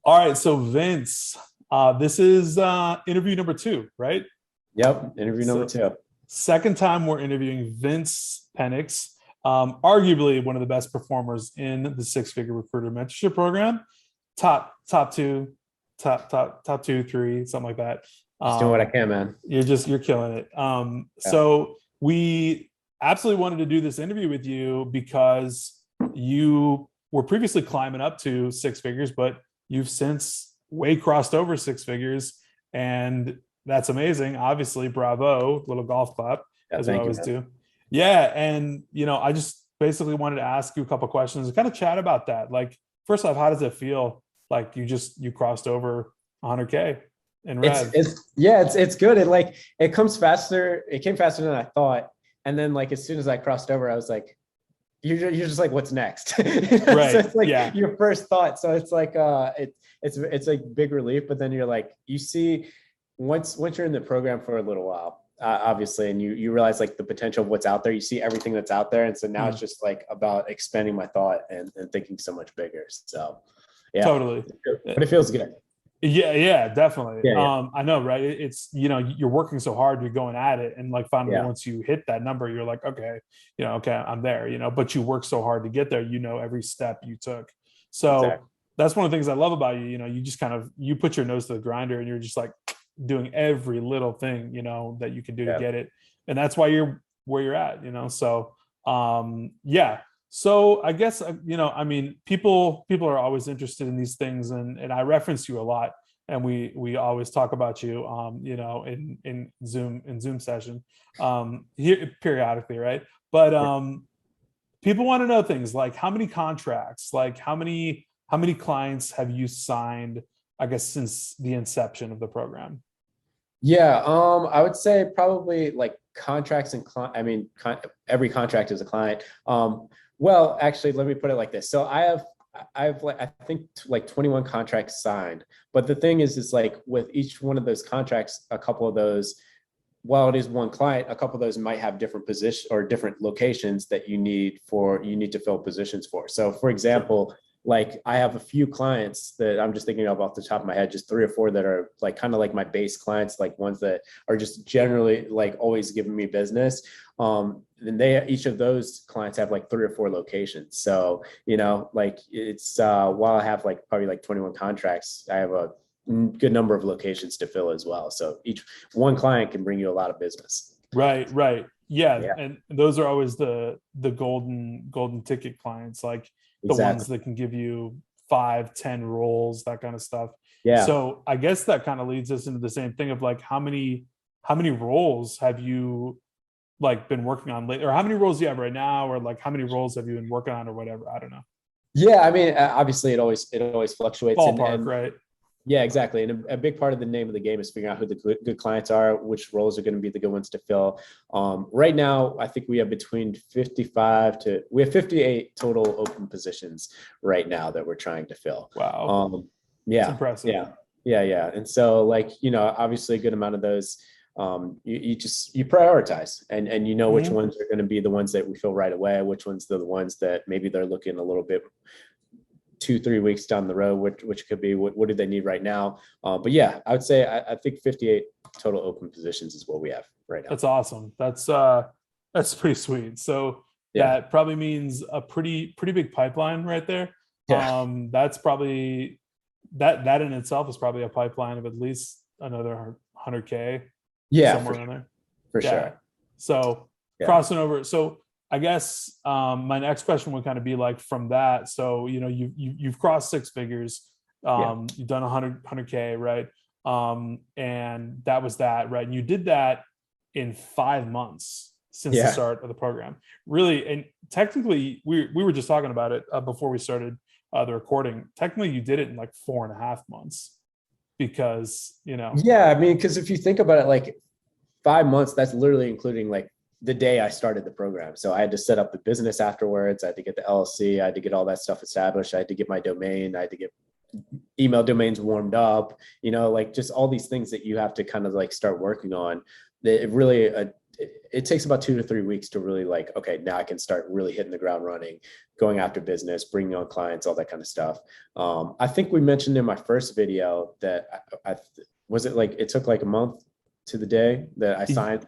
All right, so Vince, this is interview number two, right? Yep. Interview number So two. second time we're interviewing Vince Pennix, arguably one of the best performers in the Six-Figure Recruiter Mentorship Program. Top two, top two, three, something like that. Just doing what I Um, can, man. you're killing it. Yeah. So we absolutely wanted to do this interview with you because you were previously climbing up to six figures, but you've since way crossed over six figures, and that's amazing. Obviously, bravo, little golf clap Yeah. as we Thank you, always man. do. Yeah, and I just basically wanted to ask you a couple questions and kind of chat about that. Like, first off, how does it feel? Like you crossed over 100K in rev. It's good. It comes faster. It came faster than I thought. And then like as soon as I crossed over, I was like, you're just like, what's next? So Right. it's like Yeah. your first thought. So it's like it's like big relief, but then you're like, you see once you're in the program for a little while, obviously, and you realize like the potential of what's out there, you see everything that's out there. And so now it's Mm, just like about expanding my thought and thinking so much bigger. So yeah, totally. but it feels good. Yeah, definitely. Yeah. I know, right? It's you're working so hard, you're going at it, and like finally, Yeah. once you hit that number, you're like, okay, okay, I'm there. But you work so hard to get there. Every step you took. So Exactly. that's one of the things I love about you. You just kind of you put your nose to the grinder, and you're just like doing every little thing that you can do to Yeah. get it, and that's why you're where you're at. So yeah. So I guess I mean, people are always interested in these things, and I reference you a lot, and we always talk about you, in Zoom session, here periodically, right? But people want to know things like how many contracts, like how many clients have you signed, I guess, since the inception of the program? Yeah, I would say probably like contracts and client. I mean, every contract is a client. Well, actually, let me put it like this. So I have like I think like 21 contracts signed. But the thing is like with each one of those contracts, a couple of those, while it is one client, a couple of those might have different positions or different locations that you need to fill positions for. So, for Sure. example, like I have a few clients that I'm just thinking of off the top of my head, just three or four that are like kind of like my base clients, like ones that are just generally like always giving me business. And each of those clients have like three or four locations. So, like it's while I have like probably like 21 contracts, I have a good number of locations to fill as well. So each one client can bring you a lot of business. Right. Yeah, Yeah, and those are always the golden ticket clients, like the ones exactly. that can give you 5, 10 roles, that kind of stuff. Yeah. So I guess that kind of leads us into the same thing of like how many roles have you like been working on lately, or how many roles do you have right now, or like how many roles have you been working on, or whatever? I don't know. Yeah. I mean, obviously it always fluctuates Ballpark, and right? yeah, exactly. And a big part of the name of the game is figuring out who the good clients are, which roles are going to be the good ones to fill. Right now, I think we have we have 58 total open positions right now that we're trying to fill. Wow, Um, it's yeah, impressive. yeah. And so like, obviously a good amount of those, you prioritize and you know which Mhm. ones are going to be the ones that we fill right away, which ones are the ones that maybe they're looking a little bit 2-3 weeks down the road, which could be what do they need right now. But yeah, I would say I think 58 total open positions is what we have right now. That's awesome. That's pretty sweet. So Yeah, that probably means a pretty big pipeline right there. yeah, That's probably that in itself is probably a pipeline of at least another 100K yeah, somewhere in there. for Yeah. sure. So Yeah, crossing over. So I guess my next question would kind of be like from that. So you've crossed six figures. yeah, You've done 100K, right? And that was that, right? And you did that in 5 months since the yeah, start of the program. Really, and technically, we were just talking about it before we started the recording. Technically, you did it in like 4.5 months because yeah. I mean, because if you think about it, like 5 months, that's literally including like the day I started the program. So I had to set up the business afterwards. I had to get the LLC. I had to get all that stuff established. I had to get my domain. I had to get email domains warmed up, like just all these things that you have to kind of like start working on. It really it takes about 2 to 3 weeks to really like, okay, now I can start really hitting the ground running, going after business, bringing on clients, all that kind of stuff. I think we mentioned in my first video that I was it like, it took like a month to the day that I signed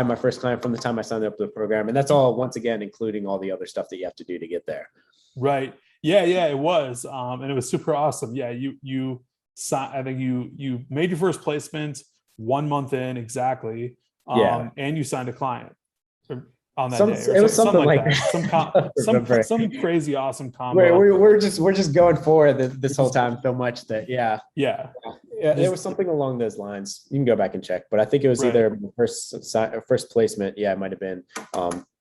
my first client from the time I signed up to the program. And that's all, once again, including all the other stuff that you have to do to get there. Right. Yeah, yeah, it was. And it was super awesome. Yeah, I think you made your first placement 1 month in exactly. Yeah. And you signed a client on that day, or It was something like that. that. Some crazy awesome combo. We're just going for it this whole time so much that yeah. It was something along those lines. You can go back and check, but I think it was either first placement. Yeah, it might have been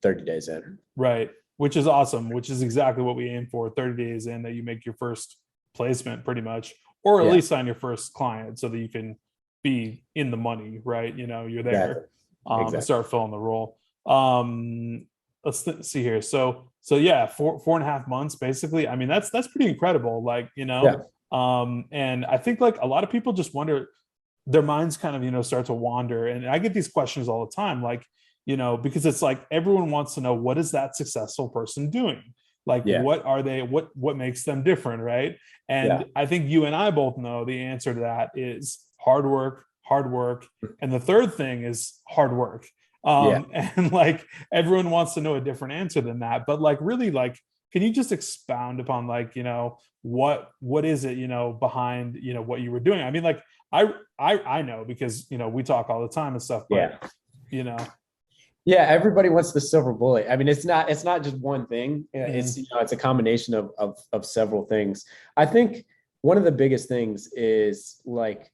30 days in. Right, which is awesome. Which is exactly what we aim for. 30 days in that you make your first placement, pretty much, or at least sign your first client, so that you can be in the money. Right, you're there. Exactly. And start filling the role. Let's see here. So yeah, 4.5 months basically. I mean, that's pretty incredible. Like, and I think like a lot of people just wonder, their minds kind of, start to wander. And I get these questions all the time, like, because it's like, everyone wants to know, what is that successful person doing? Like, what are they, what makes them different? Right. And I think you and I both know the answer to that is hard work. And the third thing is hard work. And like, everyone wants to know a different answer than that, but like, really, like, can you just expound upon like, what is it, behind, what you were doing? I mean, like, I know, because, we talk all the time and stuff, but yeah, everybody wants the silver bullet. I mean, it's not just one thing. It's, it's a combination of several things. I think one of the biggest things is like,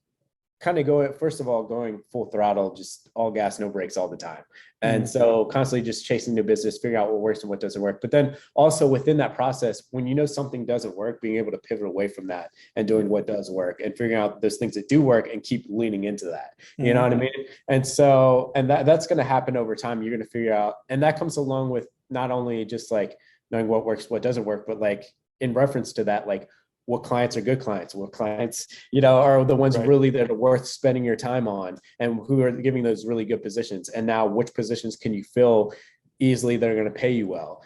kind of going full throttle, just all gas, no brakes all the time. And so constantly just chasing new business, figuring out what works and what doesn't work. But then also within that process, when something doesn't work, being able to pivot away from that and doing what does work and figuring out those things that do work and keep leaning into that. You know what I mean? And so, and that's going to happen over time. You're going to figure out, and that comes along with not only just like knowing what works, what doesn't work, but like in reference to that, like, what clients are good clients, what clients, are the ones really that are worth spending your time on, and who are giving those really good positions. And now which positions can you fill easily that are going to pay you well,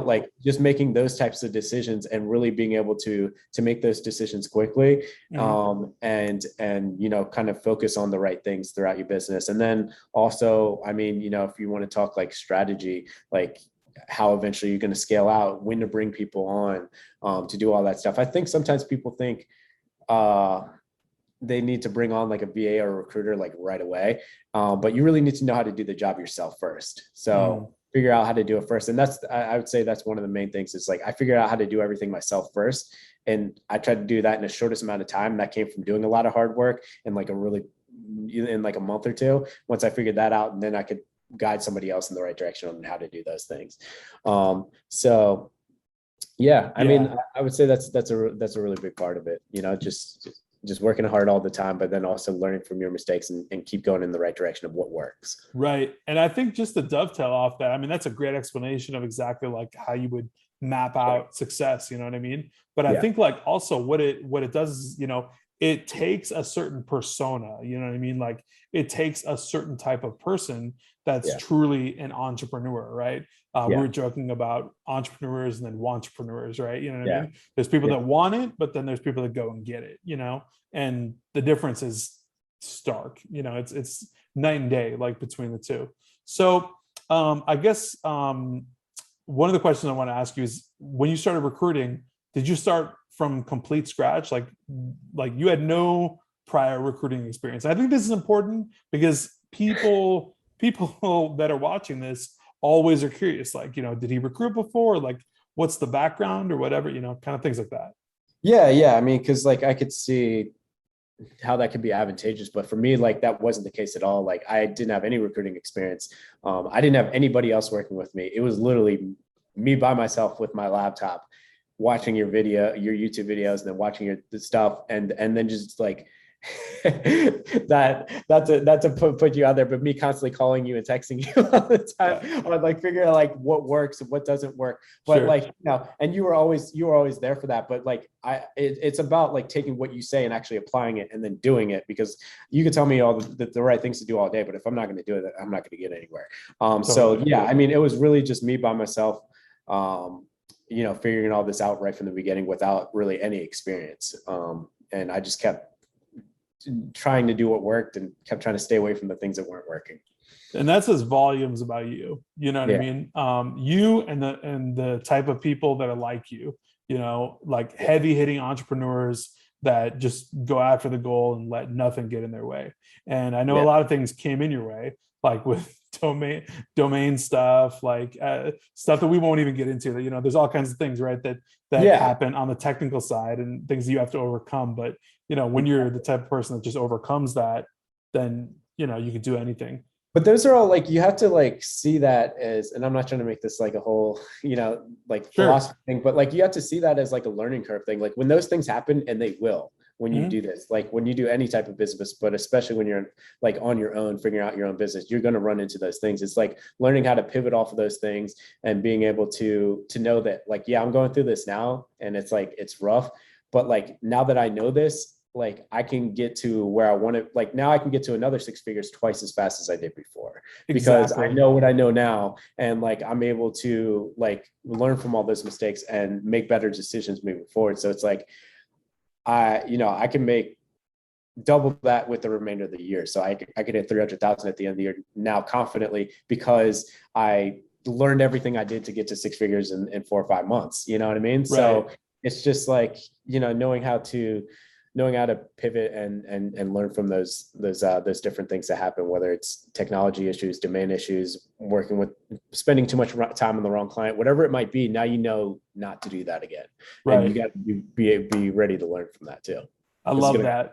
like just making those types of decisions and really being able to make those decisions quickly. And kind of focus on the right things throughout your business. And then also, I mean, if you want to talk like strategy, like how eventually you're going to scale out, when to bring people on, to do all that stuff. I think sometimes people think they need to bring on like a VA or a recruiter like right away, but you really need to know how to do the job yourself first. So figure out how to do it first. And that's, I would say that's one of the main things. Is like, I figured out how to do everything myself first, and I tried to do that in the shortest amount of time. That came from doing a lot of hard work in like a month or two. Once I figured that out, and then I could guide somebody else in the right direction on how to do those things. So yeah, I mean, I would say that's a really big part of it, just working hard all the time, but then also learning from your mistakes and keep going in the right direction of what works. Right. And I think just to dovetail off that, I mean, that's a great explanation of exactly like how you would map out success, you know what I mean? But I think like also what it does is, it takes a certain persona, you know what I mean? Like, it takes a certain type of person that's truly an entrepreneur, right? We were joking about entrepreneurs and then wantrepreneurs, right? You know what I mean? There's people that want it, but then there's people that go and get it, and the difference is stark, it's night and day, like between the two. So I guess one of the questions I want to ask you is, when you started recruiting, did you start from complete scratch? Like you had no prior recruiting experience? I think this is important because people that are watching this always are curious, like, did he recruit before? Like, what's the background or whatever, kind of things like that. Yeah. I mean, cause like I could see how that could be advantageous, but for me, like that wasn't the case at all. Like I didn't have any recruiting experience. I didn't have anybody else working with me. It was literally me by myself with my laptop, watching your YouTube videos, and then watching the stuff, and then just like not to put you out there, but me constantly calling you and texting you all the time on like figuring out like what works and what doesn't work. But like, you know, and you were always there for that. But like it's about like taking what you say and actually applying it and then doing it, because you can tell me all the right things to do all day, but if I'm not going to do it, I'm not going to get anywhere. So yeah, I mean, it was really just me by myself, you know, figuring all this out right from the beginning without really any experience. And I just kept trying to do what worked and kept trying to stay away from the things that weren't working. And that says volumes about you. You know what I mean? You and the type of people that are like you know, like heavy hitting entrepreneurs that just go after the goal and let nothing get in their way. And I know a lot of things came in your way, like with domain stuff, like stuff that we won't even get into. That, you know, there's all kinds of things, right, that happen on the technical side and things you have to overcome. But you know, when you're the type of person that just overcomes that, then you know you can do anything. But those are all like, you have to like see that as, and I'm not trying to make this like a whole, you know, like philosophy thing, but like you have to see that as like a learning curve thing. Like when those things happen, and they will, when you do this, like when you do any type of business, but especially when you're like on your own, figuring out your own business, you're going to run into those things. It's like learning how to pivot off of those things and being able to know that like, yeah, I'm going through this now and it's like, it's rough, but like now that I know this, like I can get to where I want to, like now I can get to another 6 figures twice as fast as I did before, because I know what I know now. And like, I'm able to like learn from all those mistakes and make better decisions moving forward. So it's like, you know, I can make double that with the remainder of the year. So I could hit 300,000 at the end of the year now confidently, because I learned everything I did to get to 6 figures in 4 or 5 months. You know what I mean? Right. So it's just like, you know, knowing how to pivot and learn from those different things that happen, whether it's technology issues, domain issues, spending too much time on the wrong client, whatever it might be. Now you know not to do that again, and you got to be ready to learn from that too. I love that.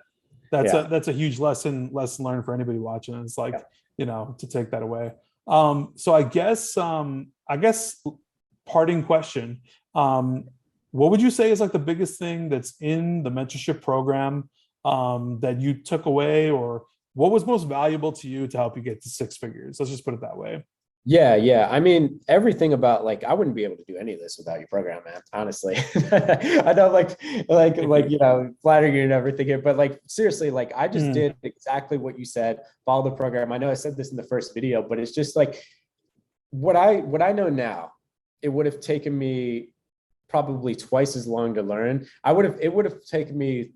That's a huge lesson learned for anybody watching. It's like you know, to take that away. So I guess parting question. What would you say is like the biggest thing that's in the mentorship program that you took away, or what was most valuable to you to help you get to 6 figures? Let's just put it that way. Yeah. I mean, everything about like, I wouldn't be able to do any of this without your program, man. Honestly, I don't like, you know, flattering you and everything, but like, seriously, like I just did exactly what you said, follow the program. I know I said this in the first video, but it's just like what I know now, it would have taken me probably twice as long to learn. It would have taken me,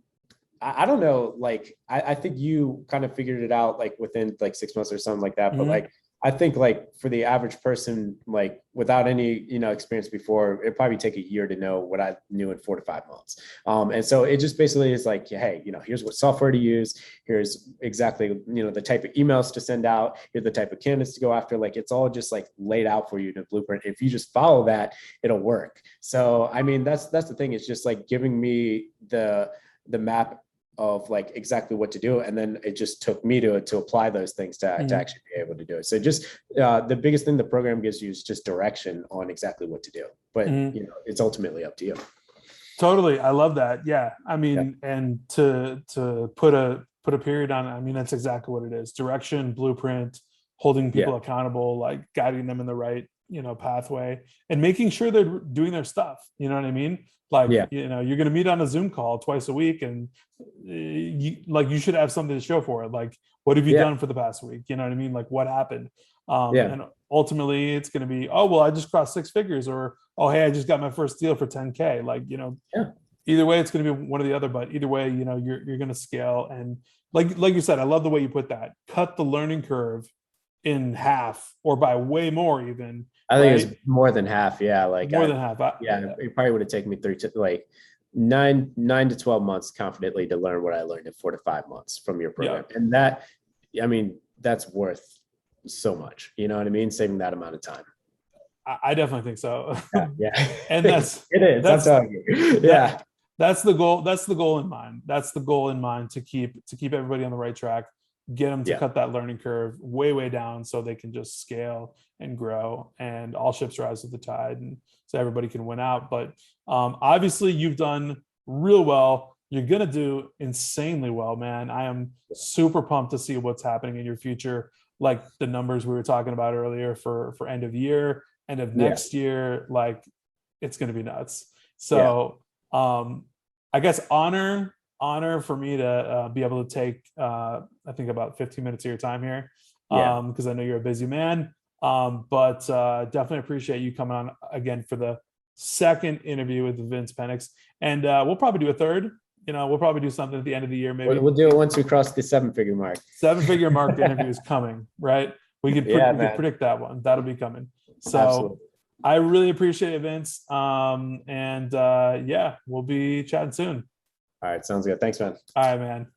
I don't know, like, I think you kind of figured it out like within like 6 months or something like that. But like, I think like for the average person, like without any, you know, experience before, it'd probably take a year to know what I knew in 4 to 5 months. And so it just basically is like, hey, you know, here's what software to use. Here's exactly, you know, the type of emails to send out. Here's the type of candidates to go after. Like, it's all just like laid out for you in a blueprint. If you just follow that, it'll work. So, I mean, that's the thing. It's just like giving me the map of like exactly what to do. And then it just took me to apply those things to actually be able to do it. So just the biggest thing the program gives you is just direction on exactly what to do. But you know, it's ultimately up to you. Totally. I love that. Yeah. I mean, and to put a period on it, I mean, that's exactly what it is. Direction, blueprint, holding people accountable, like guiding them in the right, you know, pathway, and making sure they're doing their stuff. You know what I mean? Like, you know, you're going to meet on a Zoom call twice a week, and you should have something to show for it. Like, what have you done for the past week? You know what I mean? Like, what happened? And ultimately it's going to be, oh, well, I just crossed 6 figures, or, oh, hey, I just got my first deal for 10K. Like, you know, either way, it's going to be one or the other, but either way, you know, you're going to scale. And like you said, I love the way you put that, cut the learning curve in half, or by way more even. I think it's more than half. Yeah. Like more than half. It probably would have taken me 9 to 12 months confidently to learn what I learned in 4 to 5 months from your program. And that, I mean, that's worth so much, you know what I mean? Saving that amount of time. I definitely think so. Yeah. And it is. That's that's the goal. That's the goal in mind. That's the goal in mind, to keep everybody on the right track, get them to cut that learning curve way down, so they can just scale and grow, and all ships rise with the tide, and so everybody can win out. But obviously you've done real well you're going to do insanely well, man. I am super pumped to see what's happening in your future. Like the numbers we were talking about earlier for end of year, end of Yeah. next year, like it's going to be nuts. Yeah. So, I guess honor for me to be able to take, I think about 15 minutes of your time here. Yeah. Because I know you're a busy man. But definitely appreciate you coming on again for the second interview with Vince Pennix. And we'll probably do a third. We'll probably do something at the end of the year, maybe. We'll do it once we cross the 7-figure mark. 7-figure mark interview is coming, right? We could predict that one. That'll be coming. So Absolutely. I really appreciate it, Vince. And yeah, we'll be chatting soon. All right. Sounds good. Thanks, man. All right, man.